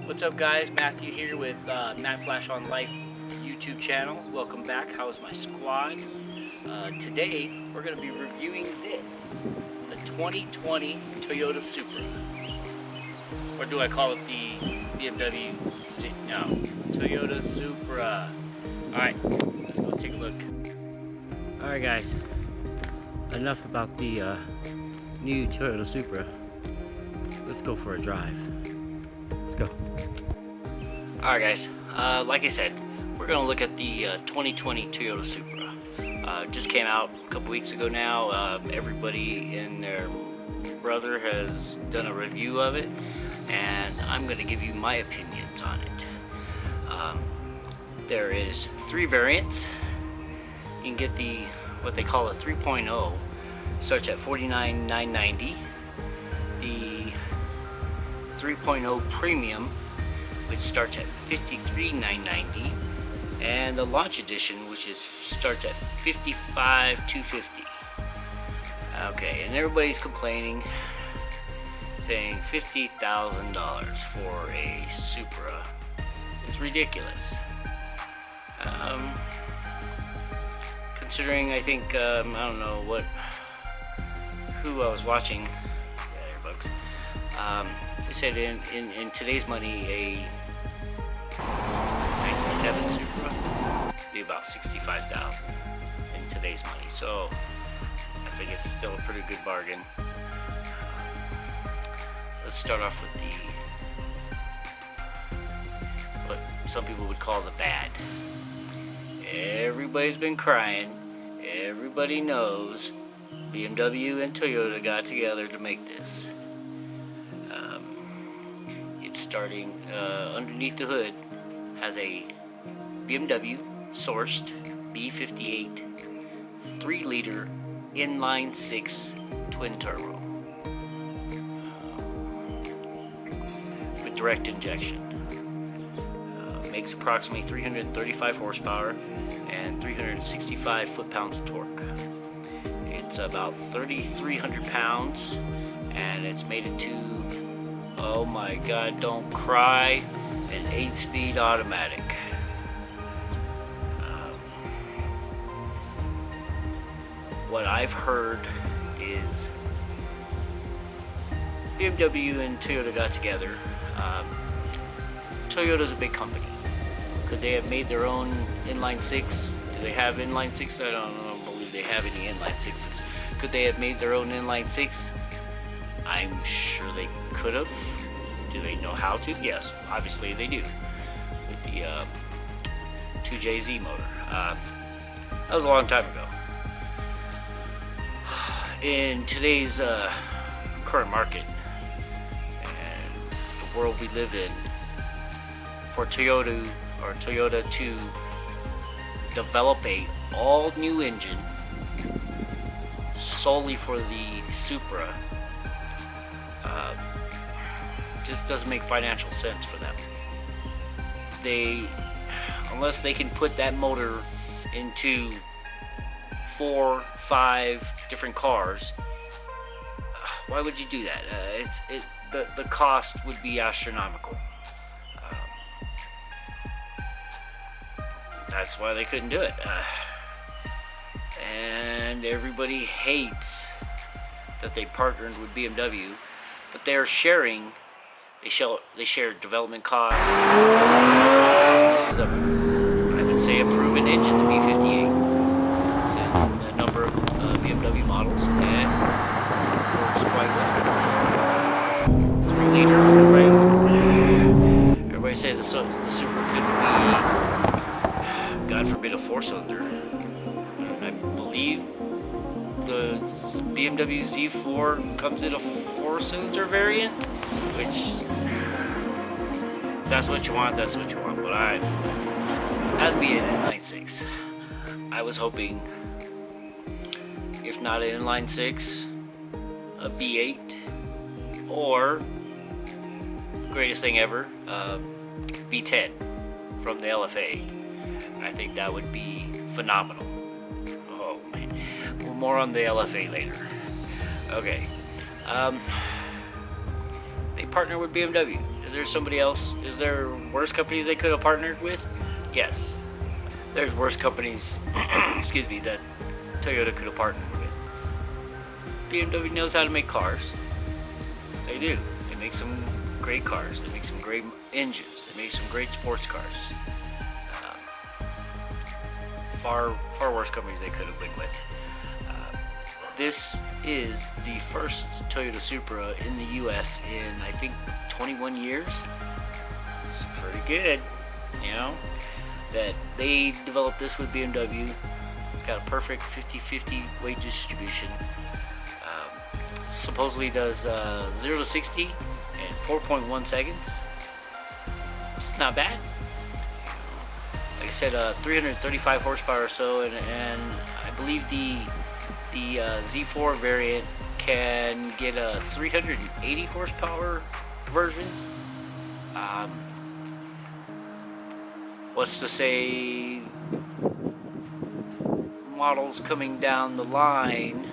What's up, guys? Matthew here with MattFlash on Life YouTube channel. Welcome back. How is my squad? Today we're going to be reviewing this, the 2020 Toyota Supra. Or do I call it the BMW? No, Toyota Supra. Alright, let's go take a look. Alright guys, enough about the new Toyota Supra. Let's go for a drive. Let's go. Alright guys, like I said, we're going to look at the 2020 Toyota Supra. Just came out a couple weeks ago now. Everybody and their brother has done a review of it, and I'm going to give you my opinions on it. There is 3 variants. You can get the what they call a 3.0, starts at $49,990. The 3.0 Premium, which starts at $53,990, and the Launch Edition, which starts at $55,250. Okay, and everybody's complaining, saying $50,000 for a Supra is ridiculous. Considering, I think, I don't know who I was watching. Yeah, there, bugs. They said in today's money, a 97 Supra would be about $65,000 in today's money. So I think it's still a pretty good bargain. Let's start off with what some people would call the bad. Everybody's been crying. Everybody knows BMW and Toyota got together to make this. It's starting underneath the hood, has a BMW sourced B58 3-liter inline 6 twin turbo with direct injection. Makes approximately 335 horsepower and 365 foot-pounds of torque. It's about 3,300 pounds, and it's made into, oh my god, don't cry, an 8-speed automatic. What I've heard is BMW and Toyota got together. Toyota's a big company. Could they have made their own inline 6? Do they have inline 6? I don't believe they have any inline 6s. Could they have made their own inline 6? I'm sure they could have. Do they know how to? Yes, obviously they do. With the 2JZ motor. That was a long time ago. In today's current market and the world we live in, for Toyota to develop a all-new engine solely for the Supra just doesn't make financial sense for them. Unless they can put that motor into 4, 5 different cars, why would you do that? The cost would be astronomical. That's why they couldn't do it. And everybody hates that they partnered with BMW, but they're sharing. They share development costs. This is I would say a proven engine, the B58. It's in a number of BMW models, and it works quite well. 3-liter. Everybody say the Supra could be, God forbid, a 4-cylinder. I believe the BMW Z4 comes in a 4-cylinder variant, which, that's what you want, that's what you want. But as being an inline 6, I was hoping, if not an inline 6, a V8, or greatest thing ever, V10 from the LFA. I think that would be phenomenal. Oh man, well, more on the LFA later. Okay, they partner with BMW? Is there somebody else? Is there worse companies they could have partnered with? Yes. There's worse companies, excuse me, that Toyota could have partnered with. BMW knows how to make cars. They do. They make some great cars. They make some great engines. They make some great sports cars. Far worse companies they could have been with. This is the first Toyota Supra in the U.S. in, I think, 21 years. It's pretty good, you know, that they developed this with BMW. It's got a perfect 50-50 weight distribution. Supposedly does 0 to 60 in 4.1 seconds. It's not bad. Like I said, 335 horsepower or so, and I believe the Z4 variant can get a 380 horsepower version. What's to say models coming down the line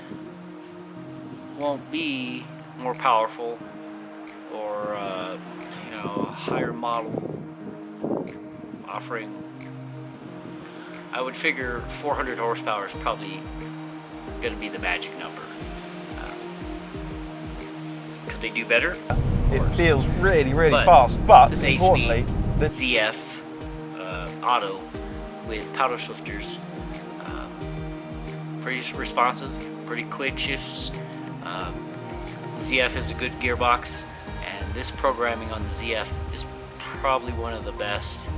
won't be more powerful or you know, a higher model offering. I would figure 400 horsepower is probably going to be the magic number. Could they do better? It feels really fast, but this importantly, the ZF Auto with paddle shifters, pretty responsive, pretty quick shifts. ZF is a good gearbox, and this programming on the ZF is probably one of the best.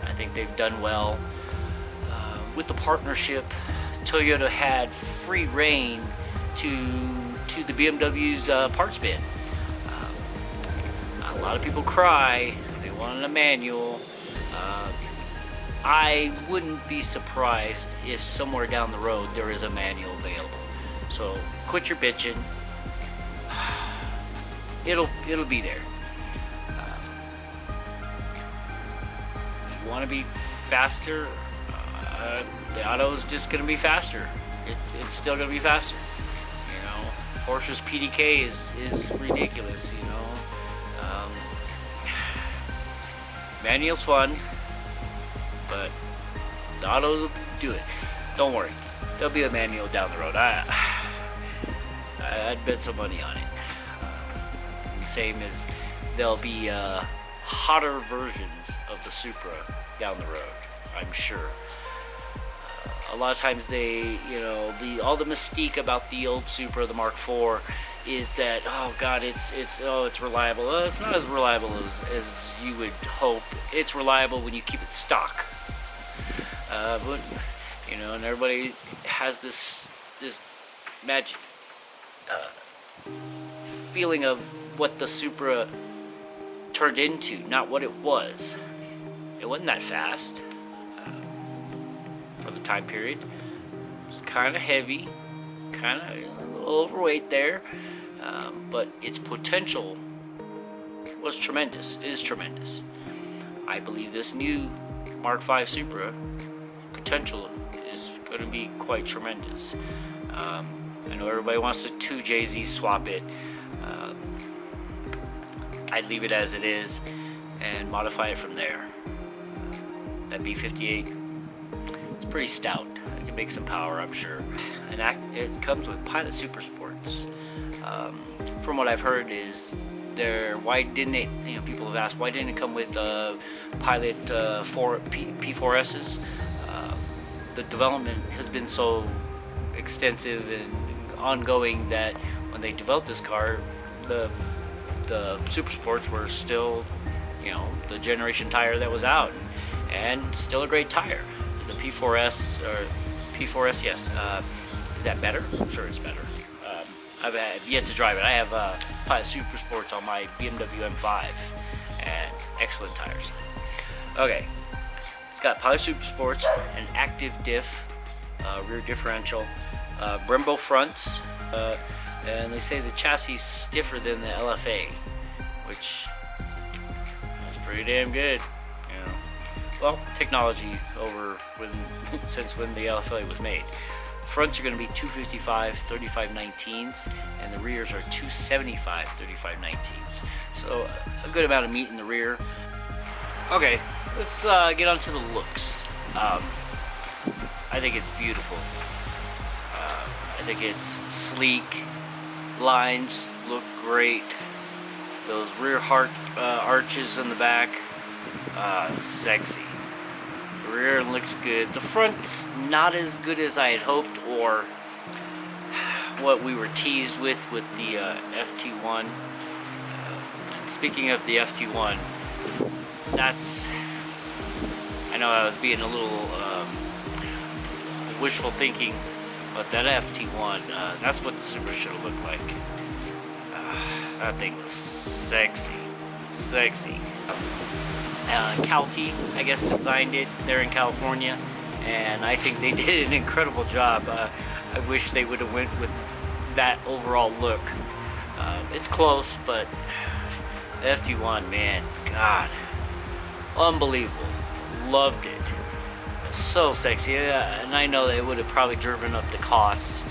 I think they've done well. With the partnership, Toyota had free reign to the BMW's parts bin. A lot of people cry, they wanted a manual. I wouldn't be surprised if somewhere down the road there is a manual available. So quit your bitching. It'll be there. You want to be faster? The auto is just going to be faster. It's still going to be faster. You know, Porsche's PDK is ridiculous. You know, manual's fun, but the autos will do it. Don't worry, there'll be a manual down the road. I'd bet some money on it. Same as there'll be hotter versions of the Supra down the road, I'm sure. A lot of times they, you know, all the mystique about the old Supra, the Mark IV, is that, oh God, it's reliable. Well, it's not as reliable as you would hope. It's reliable when you keep it stock. But, you know, and everybody has this magic feeling of what the Supra turned into, not what it was. It wasn't that fast for the time period. It was kind of heavy, kind of a little overweight there, but its potential was tremendous, is tremendous. I believe this new Mark V Supra potential is going to be quite tremendous. I know everybody wants to 2JZ swap it. I'd leave it as it is and modify it from there. That B58, it's pretty stout. It can make some power, I'm sure. And it comes with Pilot Super Sports. From what I've heard is why didn't it, you know, people have asked, why didn't it come with Pilot P4Ss? The development has been so extensive and ongoing that when they developed this car, the Super Sports were still, you know, the generation tire that was out, and still a great tire. The P4S, yes. Is that better? I'm sure it's better. I've yet to drive it. I have Pilot Super Sports on my BMW M5, and excellent tires. Okay, it's got Pilot Super Sports, an active diff, rear differential, Brembo fronts, and they say the chassis is stiffer than the LFA, which that's pretty damn good. You know, well, technology over since when the LFA was made. Fronts are going to be 255 3519s, and the rears are 275 3519s. So a good amount of meat in the rear. Okay, let's get on to the looks. I think it's beautiful. I think it's sleek. Lines look great. Those rear arches in the back, sexy. The rear looks good. The front's not as good as I had hoped, or what we were teased with the FT1. Speaking of the FT1, I know I was being a little wishful thinking, but that FT1, that's what the Supra should have looked like. That thing was sexy. Calty, I guess, designed it there in California, and I think they did an incredible job. I wish they would have went with that overall look. It's close, but the FT1, man, God, unbelievable. Loved it. So sexy, and I know they would have probably driven up the cost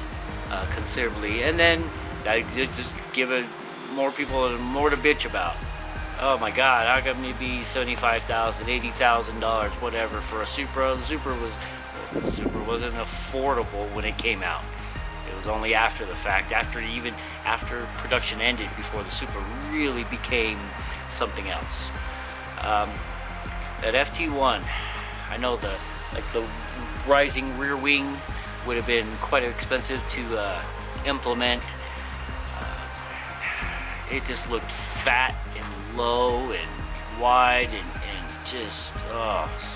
considerably, and then I did just give it more people more to bitch about. Oh my God, how come it be $75,000, $80,000, whatever for a Supra? The Supra wasn't affordable when it came out. It was only after the fact, after production ended, before the Supra really became something else. That FT1, I know the rising rear wing would have been quite expensive to implement. It just looked fat and low and wide and just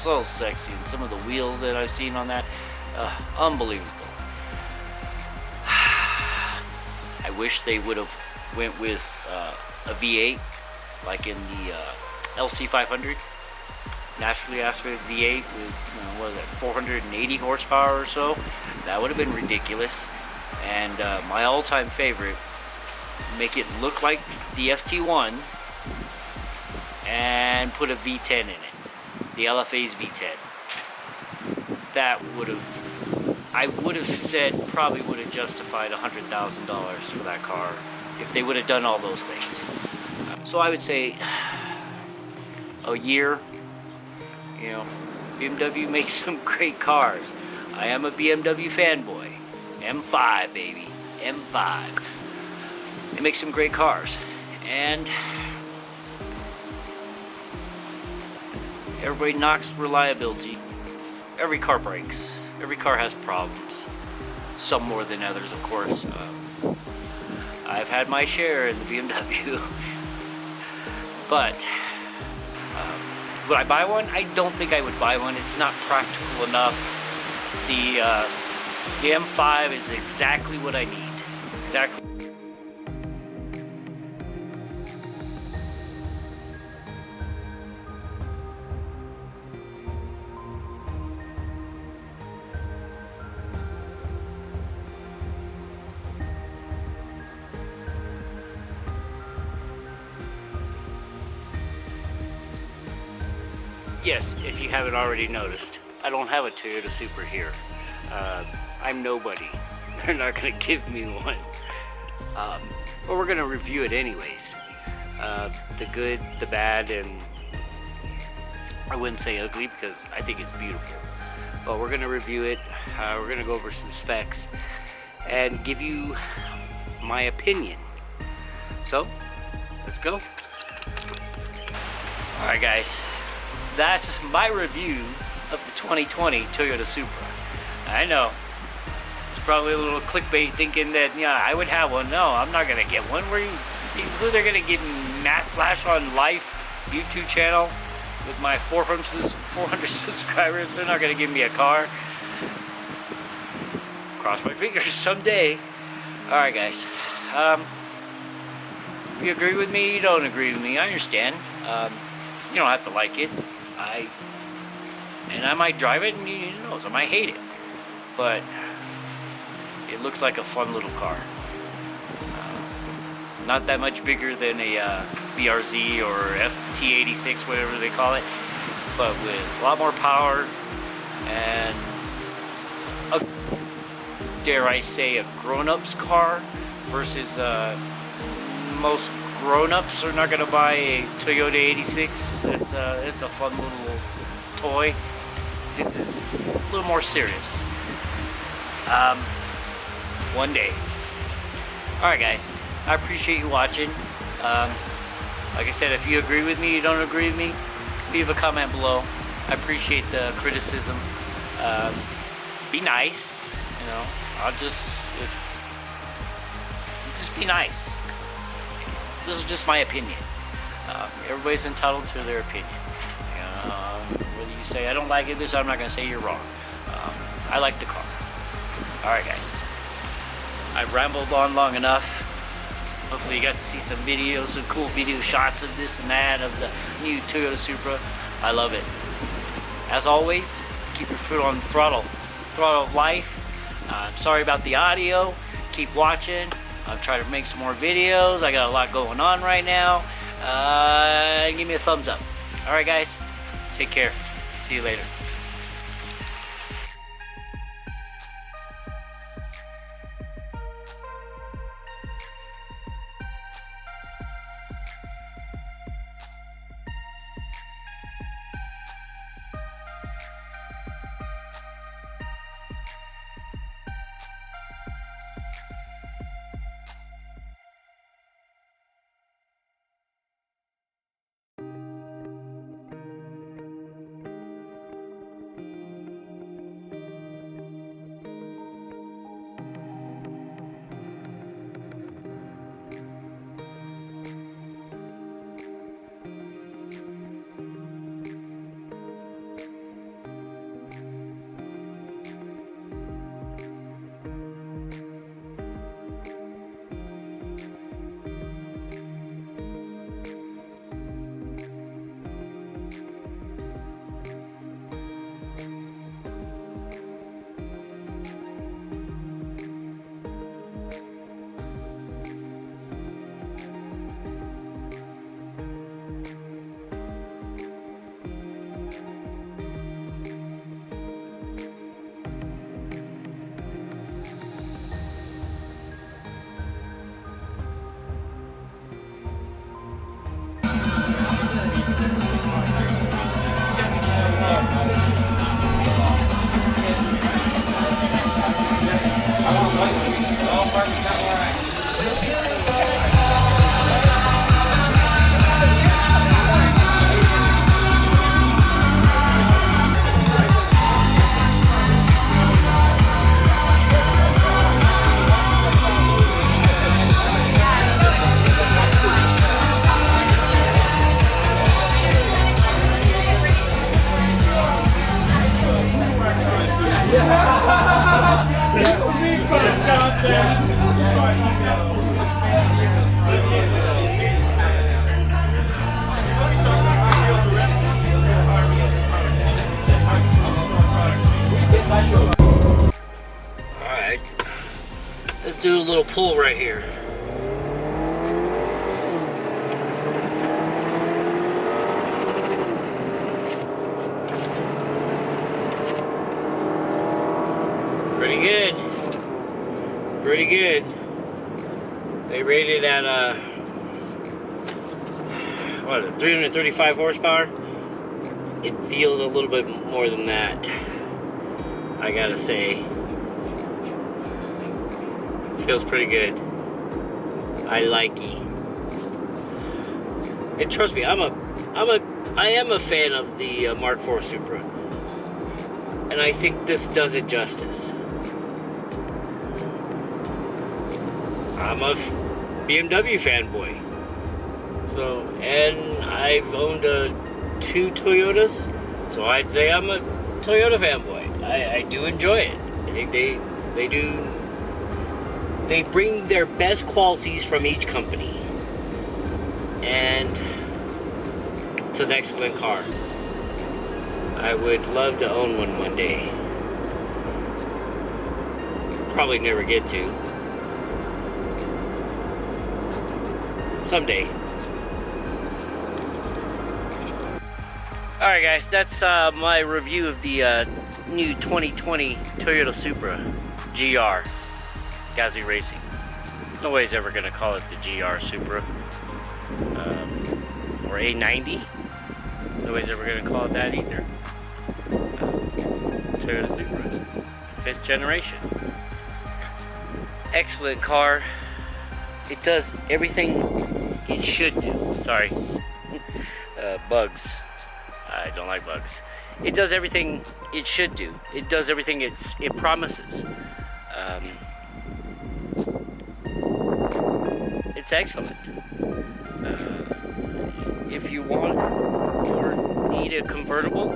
so sexy. And some of the wheels that I've seen on that, unbelievable. I wish they would have went with a V8 like in the LC500, naturally aspirated V8 with, what is that, 480 horsepower or so. That would have been ridiculous. And my all-time favorite, make it look like the FT1 and put a V10 in it, the LFA's V10. That would have, I would have said, probably would have justified $100,000 for that car if they would have done all those things. So I would say a year. BMW makes some great cars. I am a BMW fanboy. M5, baby, M5. They make some great cars, and everybody knocks reliability. Every car breaks. Every car has problems. Some more than others, of course. I've had my share in the BMW. But would I buy one? I don't think I would buy one. It's not practical enough. The M5 is exactly what I need. Exactly. Yes, if you haven't already noticed, I don't have a Toyota Supra here. I'm nobody. They're not going to give me one. But we're going to review it anyways. The good, the bad, and I wouldn't say ugly because I think it's beautiful. But we're going to review it. We're going to go over some specs and give you my opinion. So, let's go. Alright guys. That's my review of the 2020 Toyota Supra. I know, it's probably a little clickbait thinking that, yeah, I would have one. No, I'm not going to get one. Who they're going to give me MattFlash on Life YouTube channel with my 400 subscribers? They're not going to give me a car. Cross my fingers someday. Alright guys, if you agree with me, you don't agree with me, I understand. You don't have to like it. I might drive it, and who knows, I might hate it. But it looks like a fun little car. Not that much bigger than a BRZ or FT86, whatever they call it, but with a lot more power and dare I say, a grown-up's car versus most grown-ups are not going to buy a Toyota 86. It's a fun little toy. This is a little more serious. One day. Alright guys, I appreciate you watching. Like I said, if you agree with me, you don't agree with me, leave a comment below. I appreciate the criticism. Be nice, you know. Just be nice. This is just my opinion. Everybody's entitled to their opinion. Whether you say I don't like it, this I'm not gonna say you're wrong. I like the car. All right, guys. I've rambled on long enough. Hopefully you got to see some videos, some cool video shots of this and that, of the new Toyota Supra. I love it. As always, keep your foot on the throttle of life. I'm sorry about the audio. Keep watching. I'm trying to make some more videos. I got a lot going on right now. Give me a thumbs up. All right, guys. Take care. See you later. Alright, let's do a little pull right here. Pretty good. Pretty good. They rated at 335 horsepower. It feels a little bit more than that, I gotta say. Feels pretty good. I like it. And trust me, I am a fan of the Mark IV Supra, and I think this does it justice. I'm a BMW fanboy. So, and I've owned 2 Toyotas, so I'd say I'm a Toyota fanboy. I do enjoy it. I think they bring their best qualities from each company, and it's an excellent car. I would love to own one day. Probably never get to. Someday. Alright guys, that's my review of the new 2020 Toyota Supra GR. Gazzy Racing. Nobody's ever going to call it the GR Supra. Or A90. Nobody's ever going to call it that either. Toyota Supra. 5th generation. Excellent car. It does everything it should do. Sorry. Bugs. I don't like bugs. It does everything it should do. It does everything it promises. It's excellent. If you want or need a convertible,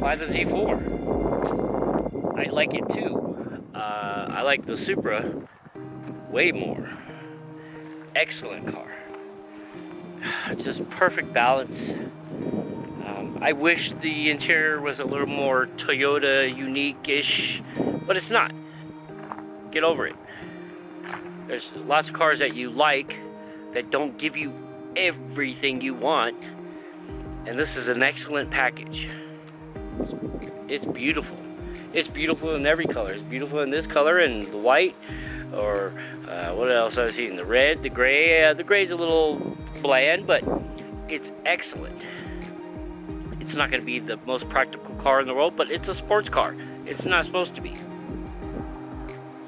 buy the Z4. I like it too. I like the Supra way more. Excellent car. Just perfect balance. I wish the interior was a little more Toyota unique-ish, but it's not. Get over it. There's lots of cars that you like that don't give you everything you want, and this is an excellent package. It's beautiful. It's beautiful in every color. It's beautiful in this color and the white, or what else I've seen? The red, the gray. The gray's a little bland, but it's excellent. It's not going to be the most practical car in the world, but it's a sports car. It's not supposed to be.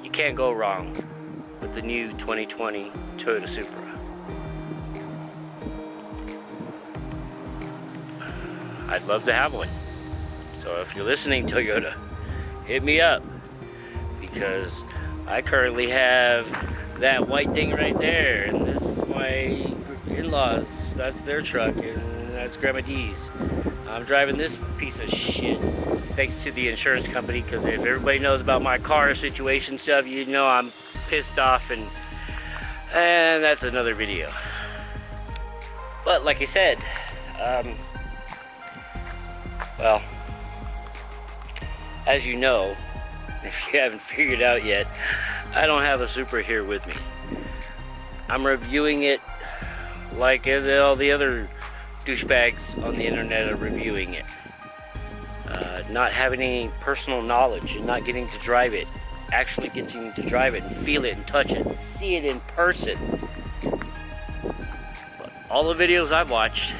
You can't go wrong with the new 2020 Toyota Supra. I'd love to have one. So if you're listening, Toyota, hit me up, because I currently have that white thing right there, and this is my in-laws. That's their truck, and that's Grandma D's. I'm driving this piece of shit thanks to the insurance company, because if everybody knows about my car situation stuff, you know I'm pissed off, and that's another video. But like I said, well, as you know, if you haven't figured out yet, I don't have a Supra here with me. I'm reviewing it like all the other douchebags on the internet are reviewing it. Not having any personal knowledge and not getting to drive it. Actually getting to drive it and feel it and touch it and see it in person. But all the videos I've watched,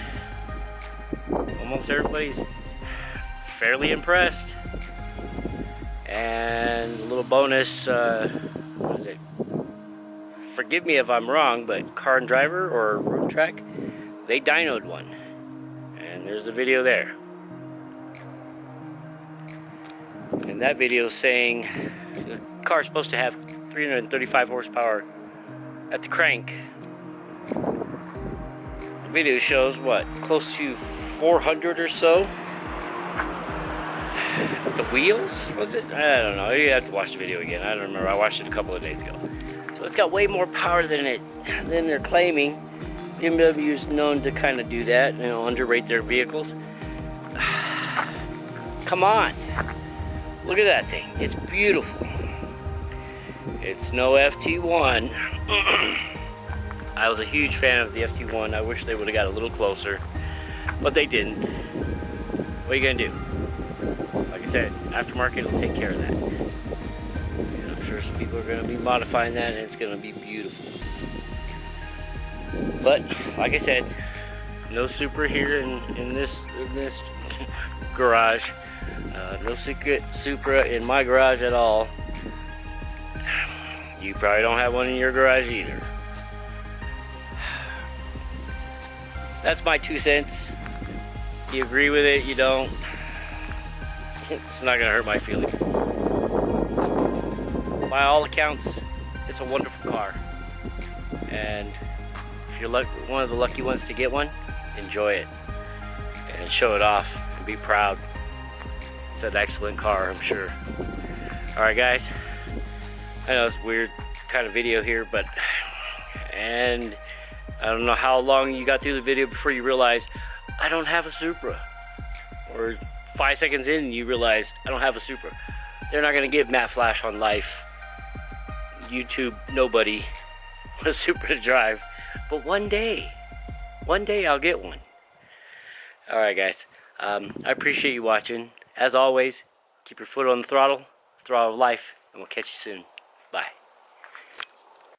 almost everybody's fairly impressed. And a little bonus, what is it? Forgive me if I'm wrong, but Car and Driver or Road Track, they dynoed one. And there's the video there. And that video is saying the car's supposed to have 335 horsepower at the crank. The video shows what, close to 400 or so. The wheels, was it? I don't know. You have to watch the video again. I don't remember. I watched it a couple of days ago. So it's got way more power than they're claiming. BMW is known to kind of do that, underrate their vehicles. Come on. Look at that thing. It's beautiful. It's no FT1. I was a huge fan of the FT1. I wish they would have got a little closer, but they didn't. What are you going to do? Like I said, aftermarket will take care of that. And I'm sure some people are going to be modifying that, and it's going to be beautiful. But like I said, no Supra here in this garage. No Supra in my garage at all. You probably don't have one in your garage either. That's my 2 cents. You agree with it, you don't. It's not gonna hurt my feelings. By all accounts, it's a wonderful car. And if you're one of the lucky ones to get one, enjoy it. And show it off and be proud. It's an excellent car, I'm sure. Alright guys, I know it's a weird kind of video here, and I don't know how long you got through the video before you realized I don't have a Supra. Or 5 seconds in you realize I don't have a Supra. They're not going to give MattFlash on Life, YouTube, nobody a Supra to drive. But one day I'll get one. Alright guys, I appreciate you watching. As always, keep your foot on the throttle of life, and we'll catch you soon.